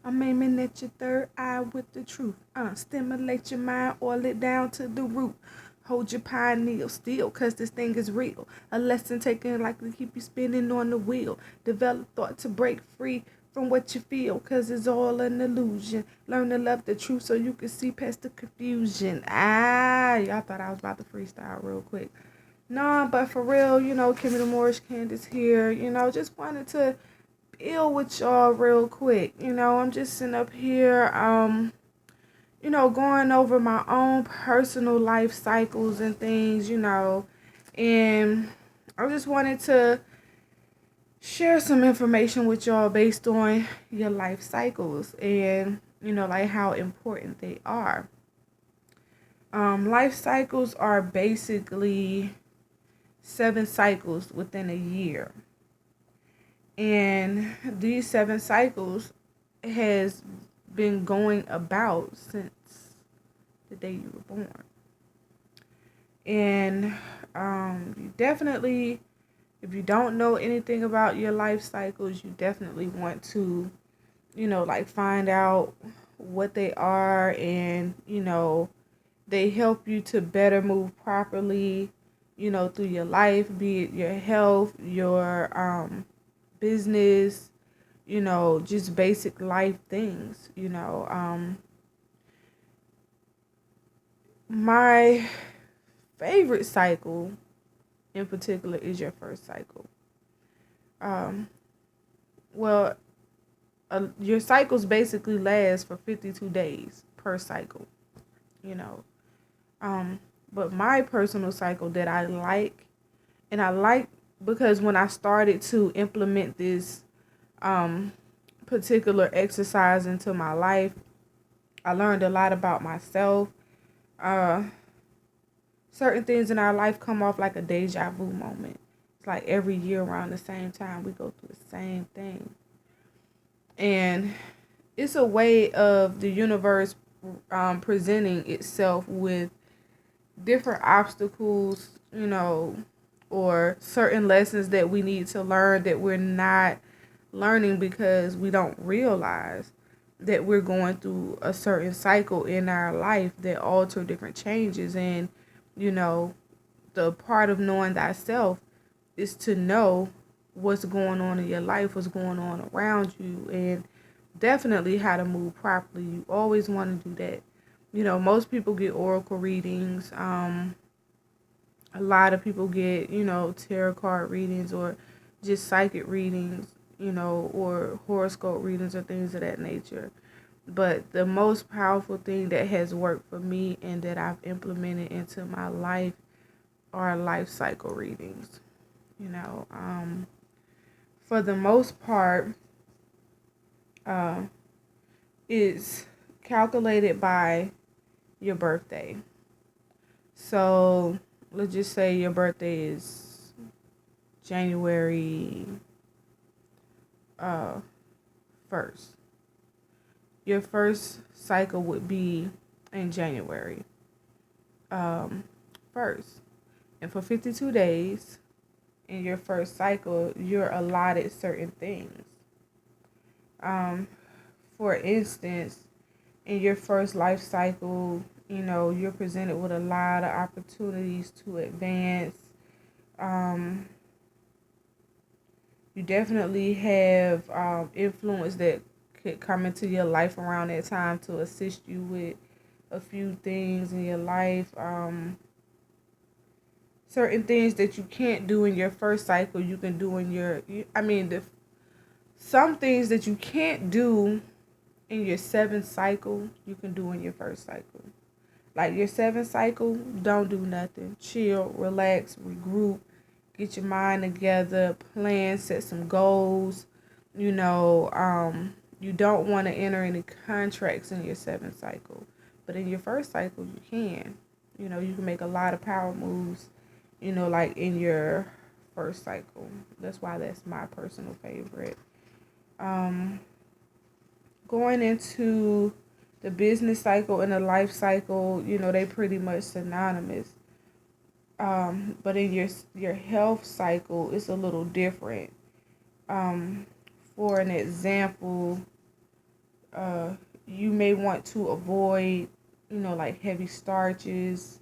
I'm aiming at your third eye with the truth. Stimulate your mind, oil it down to the root. Hold your pineal still, cause this thing is real. A lesson taken likely keep you spinning on the wheel. Develop thought to break free from what you feel, cause it's all an illusion. Learn to love the truth so you can see past the confusion. Y'all thought I was about to freestyle real quick. Nah, but for real, Kimmy the Moorish Candace here. Just wanted to build with y'all real quick. I'm just sitting up here, going over my own personal life cycles and things, and I just wanted to share some information with y'all based on your life cycles and, like how important they are. Life cycles are basically 7 cycles within a year. And these 7 cycles has been going about since the day you were born. And you definitely, if you don't know anything about your life cycles, you definitely want to, find out what they are, and, they help you to better move properly, through your life, be it your health, your business, just basic life things, My favorite cycle in particular is your first cycle. Well, your cycles basically last for 52 days per cycle, you know. But my personal cycle that I like, and I like because when I started to implement this particular exercise into my life, I learned a lot about myself. Certain things in our life come off like a deja vu moment. It's like every year around the same time we go through the same thing. And it's a way of the universe presenting itself with different obstacles, or certain lessons that we need to learn that we're not learning because we don't realize that we're going through a certain cycle in our life that alter different changes. And, the part of knowing thyself is to know what's going on in your life, what's going on around you, and definitely how to move properly. You always want to do that. Most people get oracle readings. A lot of people get, tarot card readings or just psychic readings, or horoscope readings or things of that nature. But the most powerful thing that has worked for me and that I've implemented into my life are life cycle readings. For the most part, it's calculated by your birthday. So let's just say your birthday is January 1st. Your first cycle would be in January 1st. And for 52 days in your first cycle, you're allotted certain things. For instance, in your first life cycle, you're presented with a lot of opportunities to advance. You definitely have influence that could come into your life around that time to assist you with a few things in your life. Certain things that you can't do in your first cycle, you can do in some things that you can't do in your 7th cycle, you can do in your first cycle. Like your 7th cycle, don't do nothing. Chill, relax, regroup, get your mind together, plan, set some goals. You don't want to enter any contracts in your 7th cycle. But in your first cycle, you can. You can make a lot of power moves, like in your first cycle. That's why that's my personal favorite. Going into the business cycle and the life cycle, they pretty much synonymous. But in your health cycle, it's a little different. For an example, You may want to avoid, like heavy starches.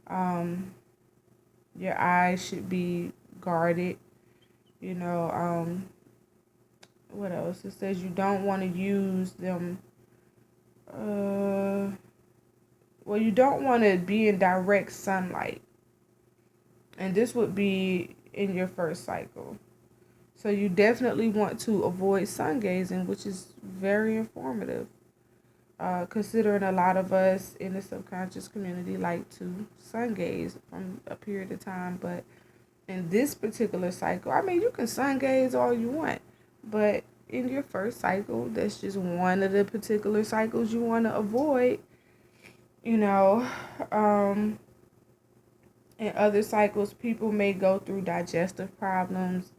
Your eyes should be guarded. You know, what else? It says you don't want to use them. Well, you don't want to be in direct sunlight. And this would be in your first cycle. So you definitely want to avoid sun gazing, which is very informative. Considering a lot of us in the subconscious community like to sun gaze from a period of time. But in this particular cycle, I mean, you can sun gaze all you want. But in your first cycle, that's just one of the particular cycles you want to avoid. You know, in other cycles, people may go through digestive problems.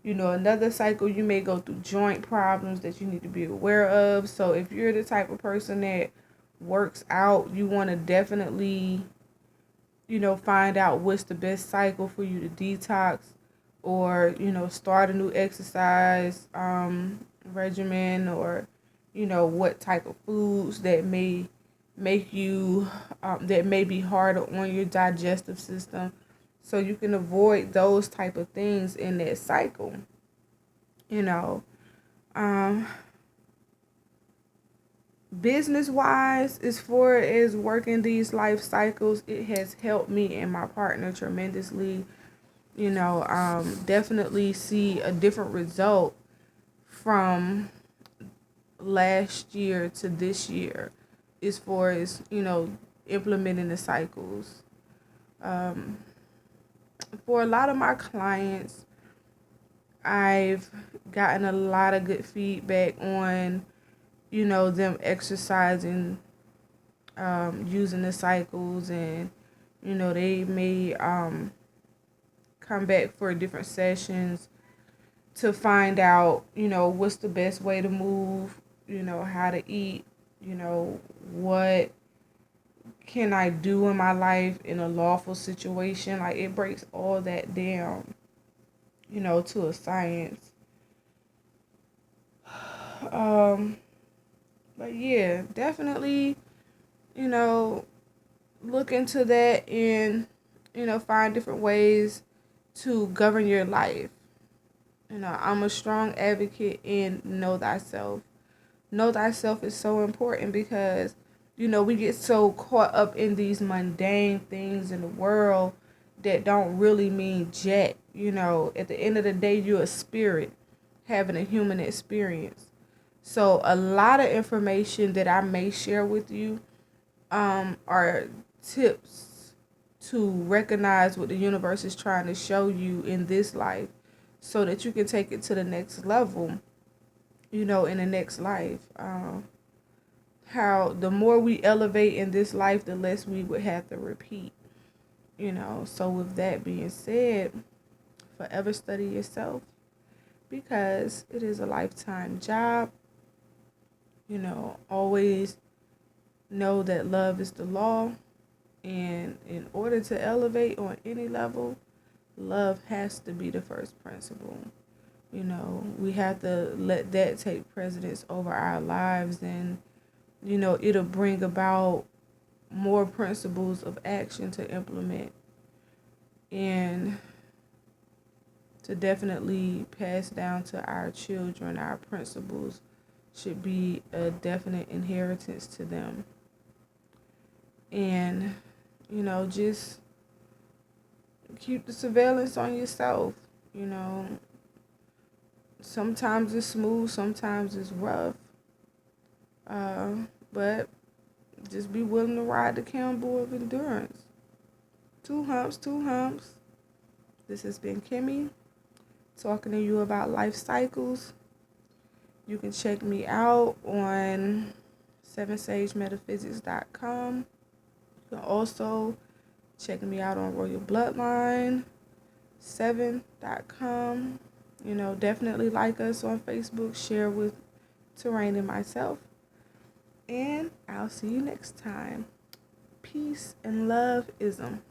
Another cycle, you may go through joint problems that you need to be aware of. So if you're the type of person that works out, you want to definitely, find out what's the best cycle for you to detox, or, start a new exercise regimen, or, what type of foods that may make you, that may be harder on your digestive system, so you can avoid those type of things in that cycle. you know um Business wise, as far as working these life cycles, it has helped me and my partner tremendously. Definitely see a different result from last year to this year, as far as implementing the cycles. um for a lot of my clients, I've gotten a lot of good feedback on, them exercising, using the cycles, and, they may come back for different sessions to find out, what's the best way to move, how to eat, what can I do in my life in a lawful situation. Like, it breaks all that down, to a science. Um, but yeah, definitely, you know, look into that, and, find different ways to govern your life. I'm a strong advocate in know thyself. Know thyself is so important because, we get so caught up in these mundane things in the world that don't really mean jack. At the end of the day, you're a spirit having a human experience. So a lot of information that I may share with you are tips to recognize what the universe is trying to show you in this life, so that you can take it to the next level, in the next life. How the more we elevate in this life, the less we would have to repeat. So with that being said, forever study yourself, because it is a lifetime job. Always know that love is the law. And in order to elevate on any level, love has to be the first principle. We have to let that take precedence over our lives, and, it'll bring about more principles of action to implement, and to definitely pass down to our children. Our principles should be a definite inheritance to them. And, just keep the surveillance on yourself. Sometimes it's smooth, sometimes it's rough. But just be willing to ride the camel of endurance. Two humps, two humps. This has been Ykeme, talking to you about life cycles. You can check me out on 7sagemetaphysics.com. You can also check me out on royalbloodline7.com. Definitely like us on Facebook, share with Terrain and myself. And I'll see you next time. Peace and love ism.